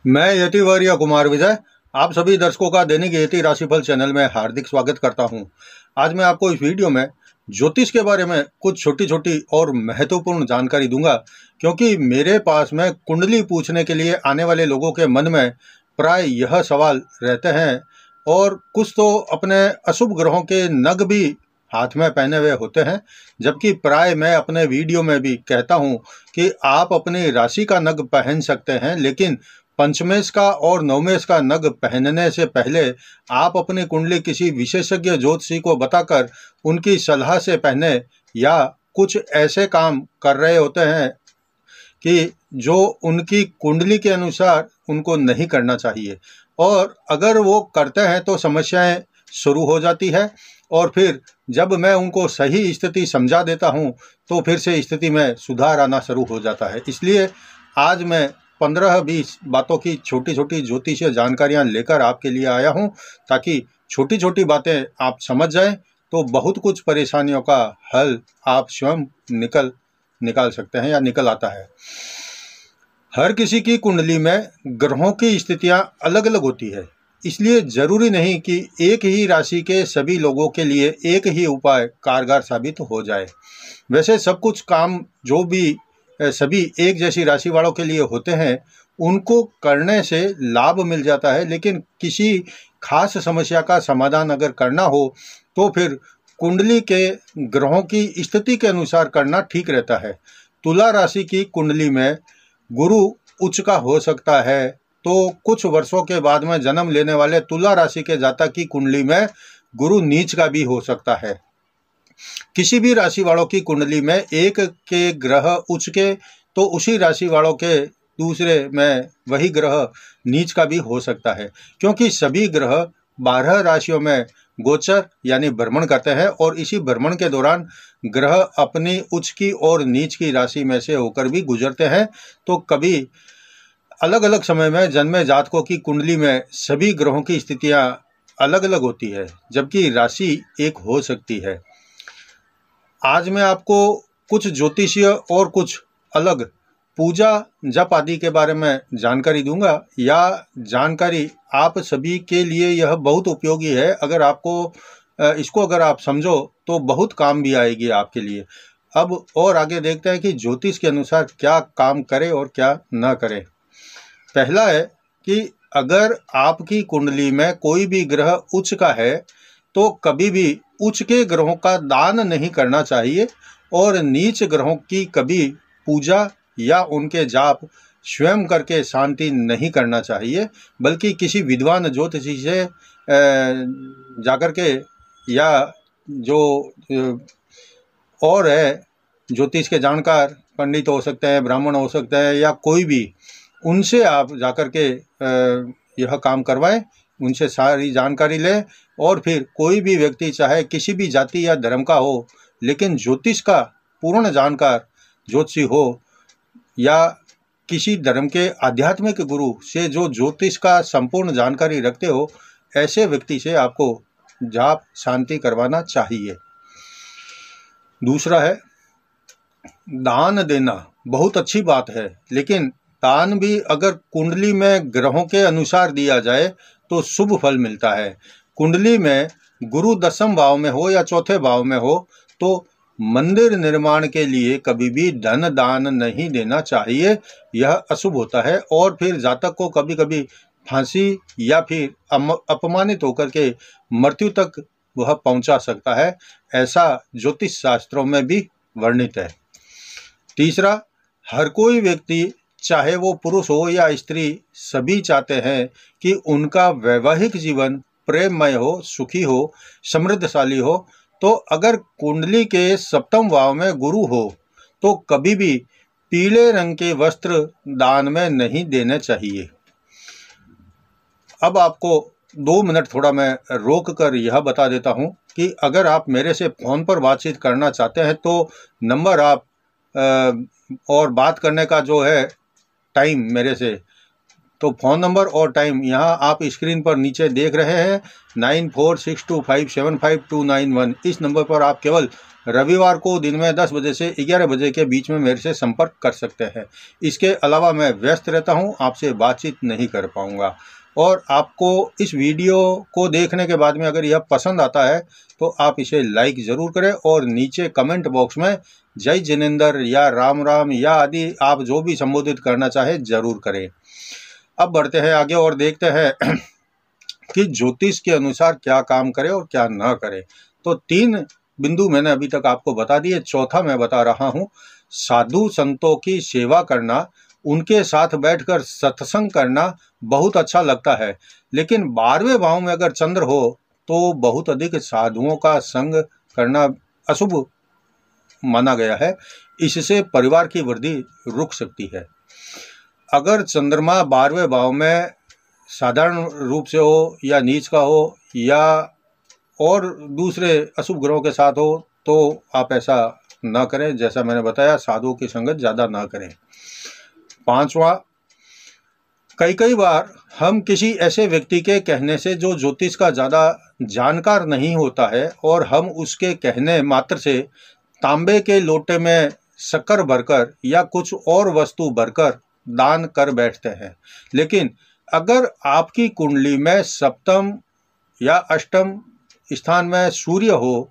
मैं यतिवर्य कुमार विजय आप सभी दर्शकों का दैनिक यति राशिफल चैनल में हार्दिक स्वागत करता हूं। आज मैं आपको इस वीडियो में ज्योतिष के बारे में कुछ छोटी छोटी और महत्वपूर्ण जानकारी दूंगा, क्योंकि मेरे पास में कुंडली पूछने के लिए आने वाले लोगों के मन में प्राय यह सवाल रहते हैं और कुछ तो अपने अशुभ ग्रहों के नग भी हाथ में पहने हुए होते हैं। जबकि प्राय मैं अपने वीडियो में भी कहता हूं कि आप अपनी राशि का नग पहन सकते हैं, लेकिन पंचमेश का और नवमेश का नग पहनने से पहले आप अपनी कुंडली किसी विशेषज्ञ ज्योतिषी को बताकर उनकी सलाह से पहने, या कुछ ऐसे काम कर रहे होते हैं कि जो उनकी कुंडली के अनुसार उनको नहीं करना चाहिए, और अगर वो करते हैं तो समस्याएं शुरू हो जाती है। और फिर जब मैं उनको सही स्थिति समझा देता हूं तो फिर से स्थिति में सुधार आना शुरू हो जाता है। इसलिए आज मैं 15-20 बातों की छोटी छोटी ज्योतिषीय जानकारियां लेकर आपके लिए आया हूं, ताकि छोटी छोटी बातें आप समझ जाएं तो बहुत कुछ परेशानियों का हल आप स्वयं निकाल सकते हैं या निकल आता है। हर किसी की कुंडली में ग्रहों की स्थितियां अलग अलग होती है, इसलिए जरूरी नहीं कि एक ही राशि के सभी लोगों के लिए एक ही उपाय कारगर साबित हो जाए। वैसे सब कुछ काम जो भी सभी एक जैसी राशि वालों के लिए होते हैं उनको करने से लाभ मिल जाता है, लेकिन किसी खास समस्या का समाधान अगर करना हो तो फिर कुंडली के ग्रहों की स्थिति के अनुसार करना ठीक रहता है। तुला राशि की कुंडली में गुरु उच्च का हो सकता है, तो कुछ वर्षों के बाद में जन्म लेने वाले तुला राशि के जातक की कुंडली में गुरु नीच का भी हो सकता है। किसी भी राशि वालों की कुंडली में एक के ग्रह उच्च के तो उसी राशि वालों के दूसरे में वही ग्रह नीच का भी हो सकता है, क्योंकि सभी ग्रह 12 राशियों में गोचर यानी भ्रमण करते हैं, और इसी भ्रमण के दौरान ग्रह अपनी उच्च की और नीच की राशि में से होकर भी गुजरते हैं। तो कभी अलग अलग समय में जन्मे जातकों की कुंडली में सभी ग्रहों की स्थितियां अलग अलग होती है, जबकि राशि एक हो सकती है। आज मैं आपको कुछ ज्योतिषीय और कुछ अलग पूजा जप आदि के बारे में जानकारी दूंगा। या जानकारी आप सभी के लिए यह बहुत उपयोगी है। अगर आपको इसको अगर आप समझो तो बहुत काम भी आएगी आपके लिए। अब और आगे देखते हैं कि ज्योतिष के अनुसार क्या काम करे और क्या न करे। पहला है कि अगर आपकी कुंडली में कोई भी ग्रह उच्च का है तो कभी भी उच्च के ग्रहों का दान नहीं करना चाहिए, और नीच ग्रहों की कभी पूजा या उनके जाप स्वयं करके शांति नहीं करना चाहिए, बल्कि किसी विद्वान ज्योतिषी से जाकर के, या जो और है ज्योतिष के जानकार पंडित हो सकते हैं, ब्राह्मण हो सकते हैं, या कोई भी, उनसे आप जाकर के यह काम करवाएं, उनसे सारी जानकारी लें। और फिर कोई भी व्यक्ति चाहे किसी भी जाति या धर्म का हो, लेकिन ज्योतिष का पूर्ण जानकार ज्योतिषी हो, या किसी धर्म के आध्यात्मिक गुरु से जो ज्योतिष का संपूर्ण जानकारी रखते हो, ऐसे व्यक्ति से आपको जाप शांति करवाना चाहिए। दूसरा है दान देना। बहुत अच्छी बात है, लेकिन दान भी अगर कुंडली में ग्रहों के अनुसार दिया जाए तो शुभ फल मिलता है। कुंडली में गुरु 10वें भाव में हो या 4थे भाव में हो तो मंदिर निर्माण के लिए कभी भी धन दान नहीं देना चाहिए, यह अशुभ होता है। और फिर जातक को कभी कभी फांसी या फिर अपमानित होकर के मृत्यु तक वह पहुंचा सकता है, ऐसा ज्योतिष शास्त्रों में भी वर्णित है। तीसरा, हर कोई व्यक्ति चाहे वो पुरुष हो या स्त्री, सभी चाहते हैं कि उनका वैवाहिक जीवन प्रेममय हो, सुखी हो, समृद्धशाली हो। तो अगर कुंडली के 7वें भाव में गुरु हो तो कभी भी पीले रंग के वस्त्र दान में नहीं देने चाहिए। अब आपको 2 मिनट थोड़ा मैं रोक कर यह बता देता हूं कि अगर आप मेरे से फ़ोन पर बातचीत करना चाहते हैं तो नंबर आप और बात करने का जो है टाइम मेरे से, तो फ़ोन नंबर और टाइम यहाँ आप स्क्रीन पर नीचे देख रहे हैं, 9462575291। इस नंबर पर आप केवल रविवार को दिन में 10 बजे से 11 बजे के बीच में मेरे से संपर्क कर सकते हैं। इसके अलावा मैं व्यस्त रहता हूं, आपसे बातचीत नहीं कर पाऊंगा। और आपको इस वीडियो को देखने के बाद में अगर यह पसंद आता है तो आप इसे लाइक ज़रूर करें और नीचे कमेंट बॉक्स में जय जिनेंद्र या राम राम या आदि आप जो भी संबोधित करना चाहे ज़रूर करें। अब बढ़ते हैं आगे और देखते हैं कि ज्योतिष के अनुसार क्या काम करे और क्या ना करे। तो 3 बिंदु मैंने अभी तक आपको बता दिए, चौथा मैं बता रहा हूँ। साधु संतों की सेवा करना, उनके साथ बैठकर सत्संग करना बहुत अच्छा लगता है, लेकिन 12वें भाव में अगर चंद्र हो तो बहुत अधिक साधुओं का संग करना अशुभ माना गया है। इससे परिवार की वृद्धि रुक सकती है। अगर चंद्रमा 12वें भाव में साधारण रूप से हो या नीच का हो या और दूसरे अशुभ ग्रहों के साथ हो तो आप ऐसा ना करें। जैसा मैंने बताया, साधुओं की संगत ज़्यादा ना करें। 5वां, कई बार हम किसी ऐसे व्यक्ति के कहने से जो ज्योतिष का ज़्यादा जानकार नहीं होता है और हम उसके कहने मात्र से तांबे के लोटे में शक्कर भरकर या कुछ और वस्तु भरकर दान कर बैठते हैं। लेकिन अगर आपकी कुंडली में सप्तम या अष्टम स्थान में सूर्य हो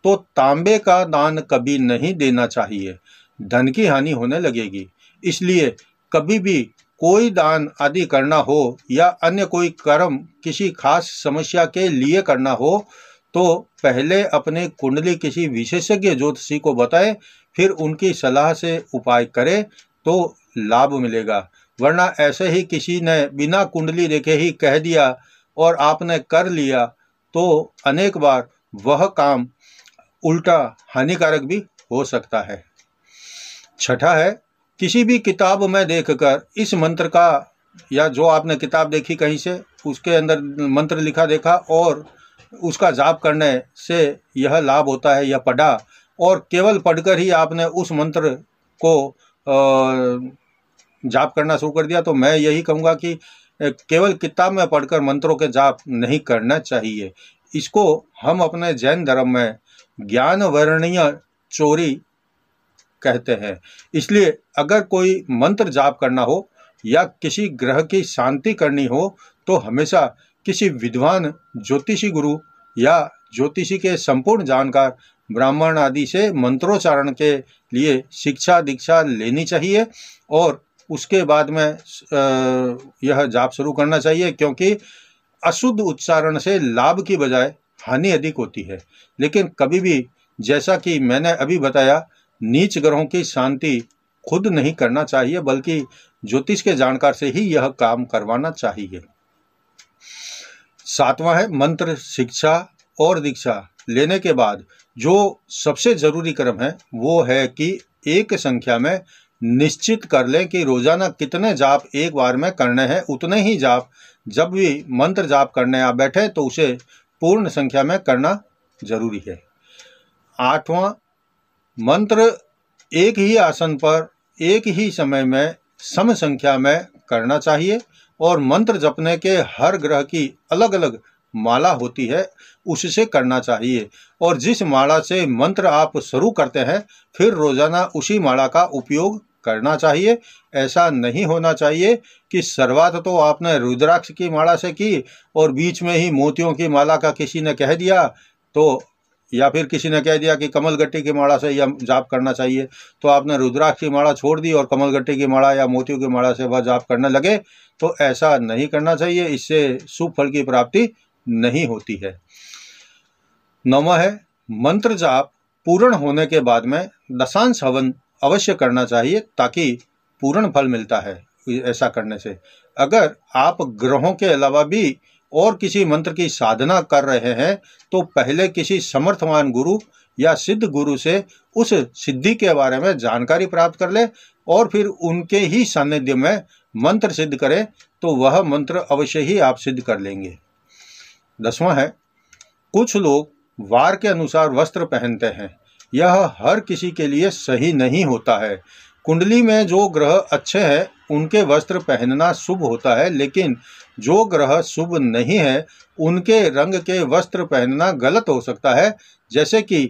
तो तांबे का दान कभी नहीं देना चाहिए, धन की हानि होने लगेगी। इसलिए कभी भी कोई दान आदि करना हो या अन्य कोई कर्म किसी खास समस्या के लिए करना हो तो पहले अपने कुंडली किसी विशेषज्ञ ज्योतिषी को बताएं, फिर उनकी सलाह से उपाय करें तो लाभ मिलेगा। वरना ऐसे ही किसी ने बिना कुंडली देखे ही कह दिया और आपने कर लिया तो अनेक बार वह काम उल्टा हानिकारक भी हो सकता है। छठा है, किसी भी किताब में देखकर इस मंत्र का, या जो आपने किताब देखी कहीं से उसके अंदर मंत्र लिखा देखा और उसका जाप करने से यह लाभ होता है, यह पढ़ा और केवल पढ़कर ही आपने उस मंत्र को जाप करना शुरू कर दिया, तो मैं यही कहूँगा कि केवल किताब में पढ़कर मंत्रों के जाप नहीं करना चाहिए। इसको हम अपने जैन धर्म में ज्ञान वर्णीय चोरी कहते हैं। इसलिए अगर कोई मंत्र जाप करना हो या किसी ग्रह की शांति करनी हो तो हमेशा किसी विद्वान ज्योतिषी गुरु या ज्योतिषी के संपूर्ण जानकार ब्राह्मण आदि से मंत्रोच्चारण के लिए शिक्षा दीक्षा लेनी चाहिए और उसके बाद में यह जाप शुरू करना चाहिए, क्योंकि अशुद्ध उच्चारण से लाभ की बजाय हानि अधिक होती है। लेकिन कभी भी, जैसा कि मैंने अभी बताया, नीच ग्रहों की शांति खुद नहीं करना चाहिए, बल्कि ज्योतिष के जानकार से ही यह काम करवाना चाहिए। 7वां है, मंत्र शिक्षा और दीक्षा लेने के बाद जो सबसे जरूरी क्रम है वो है कि एक संख्या में निश्चित कर लें कि रोजाना कितने जाप एक बार में करने हैं। उतने ही जाप जब भी मंत्र जाप करने आप बैठे तो उसे पूर्ण संख्या में करना जरूरी है। 8वां, मंत्र एक ही आसन पर एक ही समय में सम संख्या में करना चाहिए और मंत्र जपने के हर ग्रह की अलग अलग माला होती है, उससे करना चाहिए। और जिस माला से मंत्र आप शुरू करते हैं फिर रोजाना उसी माला का उपयोग करना चाहिए। ऐसा नहीं होना चाहिए कि शुरुआत तो आपने रुद्राक्ष की माला से की और बीच में ही मोतियों की माला का किसी ने कह दिया तो, या फिर किसी ने कह दिया कि कमलगट्टी की माला से यह जाप करना चाहिए, तो आपने रुद्राक्ष की माला छोड़ दी और कमलगट्टी की माला या मोतियों की माला से वह जाप करने लगे, तो ऐसा नहीं करना चाहिए। इससे शुभ फल की प्राप्ति नहीं होती है। 9वां है, मंत्र जाप पूर्ण होने के बाद में दशांश हवन अवश्य करना चाहिए ताकि पूर्ण फल मिलता है ऐसा करने से। अगर आप ग्रहों के अलावा भी और किसी मंत्र की साधना कर रहे हैं तो पहले किसी समर्थवान गुरु या सिद्ध गुरु से उस सिद्धि के बारे में जानकारी प्राप्त कर ले और फिर उनके ही सानिध्य में मंत्र सिद्ध करें तो वह मंत्र अवश्य ही आप सिद्ध कर लेंगे। 10वां है, कुछ लोग वार के अनुसार वस्त्र पहनते हैं। यह हर किसी के लिए सही नहीं होता है। कुंडली में जो ग्रह अच्छे हैं उनके वस्त्र पहनना शुभ होता है, लेकिन जो ग्रह शुभ नहीं है उनके रंग के वस्त्र पहनना गलत हो सकता है। जैसे कि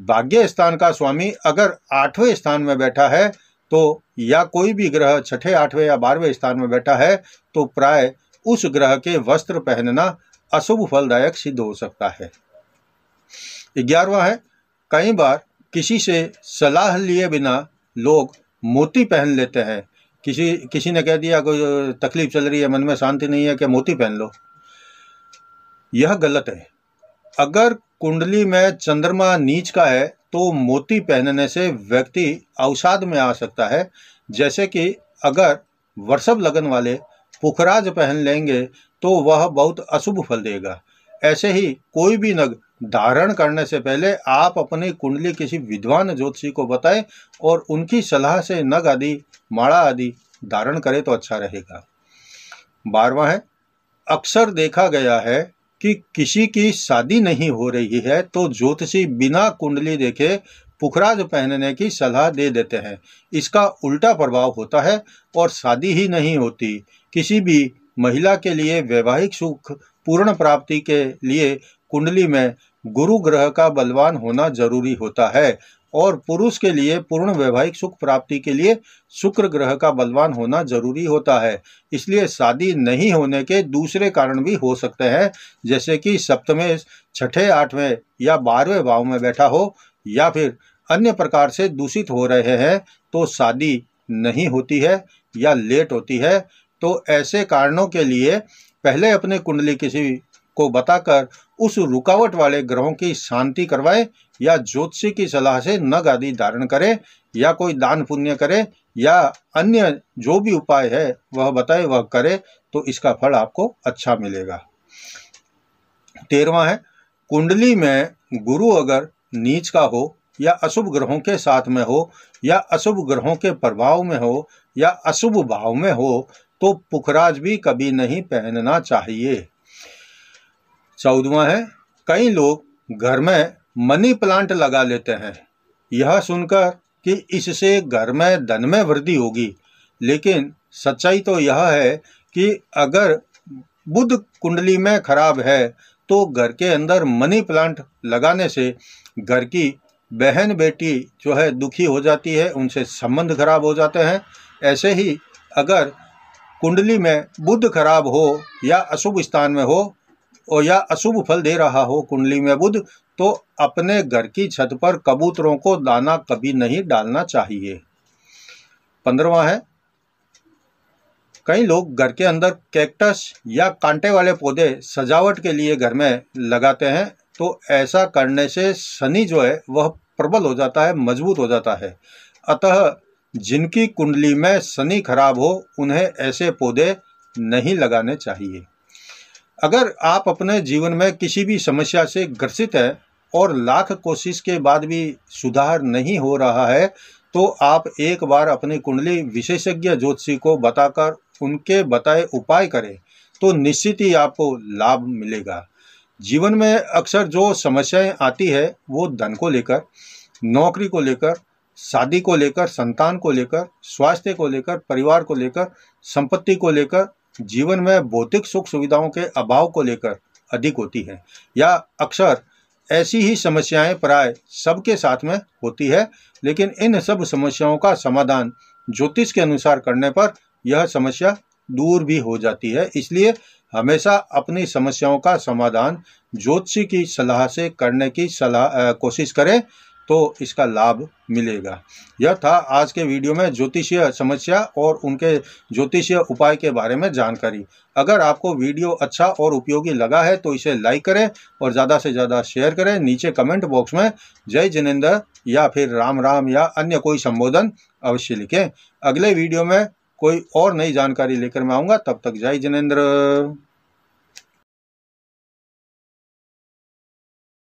भाग्य स्थान का स्वामी अगर 8वें स्थान में बैठा है तो, या कोई भी ग्रह 6ठे, 8वें या 12वें स्थान में बैठा है तो प्राय उस ग्रह के वस्त्र पहनना अशुभ फलदायक सिद्ध हो सकता है। 11वां है, कई बार किसी से सलाह लिए बिना लोग मोती पहन लेते हैं। किसी ने कह दिया कोई तकलीफ चल रही है, मन में शांति नहीं है, कि मोती पहन लो। यह गलत है। अगर कुंडली में चंद्रमा नीच का है तो मोती पहनने से व्यक्ति अवसाद में आ सकता है। जैसे कि अगर वृषभ लगन वाले पुखराज पहन लेंगे तो वह बहुत अशुभ फल देगा। ऐसे ही कोई भी नग धारण करने से पहले आप अपनी कुंडली किसी विद्वान ज्योतिषी को बताएं और उनकी सलाह से नग आदि, माला आदि धारण करें तो अच्छा रहेगा। 12वां है, अक्सर देखा गया है कि किसी की शादी नहीं हो रही है तो ज्योतिषी बिना कुंडली देखे पुखराज पहनने की सलाह दे देते हैं। इसका उल्टा प्रभाव होता है और शादी ही नहीं होती। किसी भी महिला के लिए वैवाहिक सुख पूर्ण प्राप्ति के लिए कुंडली में गुरु ग्रह का बलवान होना जरूरी होता है और पुरुष के लिए पूर्ण वैवाहिक सुख प्राप्ति के लिए शुक्र ग्रह का बलवान होना जरूरी होता है। इसलिए शादी नहीं होने के दूसरे कारण भी हो सकते हैं, जैसे कि सप्तमें, 6ठे, 8वें या 12वें भाव में बैठा हो या फिर अन्य प्रकार से दूषित हो रहे हैं तो शादी नहीं होती है या लेट होती है। तो ऐसे कारणों के लिए पहले अपने कुंडली किसी को बताकर उस रुकावट वाले ग्रहों की शांति करवाएं या ज्योतिषी की सलाह से नग आदि धारण करें या कोई दान पुण्य करे या अन्य जो भी उपाय है वह बताए, वह करे तो इसका फल आपको अच्छा मिलेगा। 13वां है, कुंडली में गुरु अगर नीच का हो या अशुभ ग्रहों के साथ में हो या अशुभ ग्रहों के प्रभाव में हो या अशुभ भाव में हो तो पुखराज भी कभी नहीं पहनना चाहिए। 14वां है, कई लोग घर में मनी प्लांट लगा लेते हैं, यह सुनकर कि इससे घर में धन में वृद्धि होगी। लेकिन सच्चाई तो यह है कि अगर बुध कुंडली में खराब है तो घर के अंदर मनी प्लांट लगाने से घर की बहन बेटी जो है दुखी हो जाती है, उनसे संबंध खराब हो जाते हैं। ऐसे ही अगर कुंडली में बुध खराब हो या अशुभ स्थान में हो और या अशुभ फल दे रहा हो कुंडली में बुध, तो अपने घर की छत पर कबूतरों को दाना कभी नहीं डालना चाहिए। 15वां है, कई लोग घर के अंदर कैक्टस या कांटे वाले पौधे सजावट के लिए घर में लगाते हैं, तो ऐसा करने से शनि जो है वह प्रबल हो जाता है, मजबूत हो जाता है। अतः जिनकी कुंडली में शनि खराब हो उन्हें ऐसे पौधे नहीं लगाने चाहिए। अगर आप अपने जीवन में किसी भी समस्या से ग्रसित है और लाख कोशिश के बाद भी सुधार नहीं हो रहा है तो आप एक बार अपनी कुंडली विशेषज्ञ ज्योतिषी को बताकर उनके बताए उपाय करें तो निश्चित ही आपको लाभ मिलेगा। जीवन में अक्सर जो समस्याएं आती है वो धन को लेकर, नौकरी को लेकर, शादी को लेकर, संतान को लेकर, स्वास्थ्य को लेकर, परिवार को लेकर, संपत्ति को लेकर, जीवन में भौतिक सुख सुविधाओं के अभाव को लेकर अधिक होती है, या अक्सर ऐसी ही समस्याएं प्राय सबके साथ में होती है। लेकिन इन सब समस्याओं का समाधान ज्योतिष के अनुसार करने पर यह समस्या दूर भी हो जाती है। इसलिए हमेशा अपनी समस्याओं का समाधान ज्योतिषी की सलाह से करने की कोशिश करें तो इसका लाभ मिलेगा। यह था आज के वीडियो में ज्योतिषीय समस्या और उनके ज्योतिषीय उपाय के बारे में जानकारी। अगर आपको वीडियो अच्छा और उपयोगी लगा है तो इसे लाइक करें और ज़्यादा से ज़्यादा शेयर करें। नीचे कमेंट बॉक्स में जय जिनेंद्र या फिर राम राम या अन्य कोई संबोधन अवश्य लिखें। अगले वीडियो में कोई और नई जानकारी लेकर मैं आऊँगा। तब तक जय जिनेंद्र।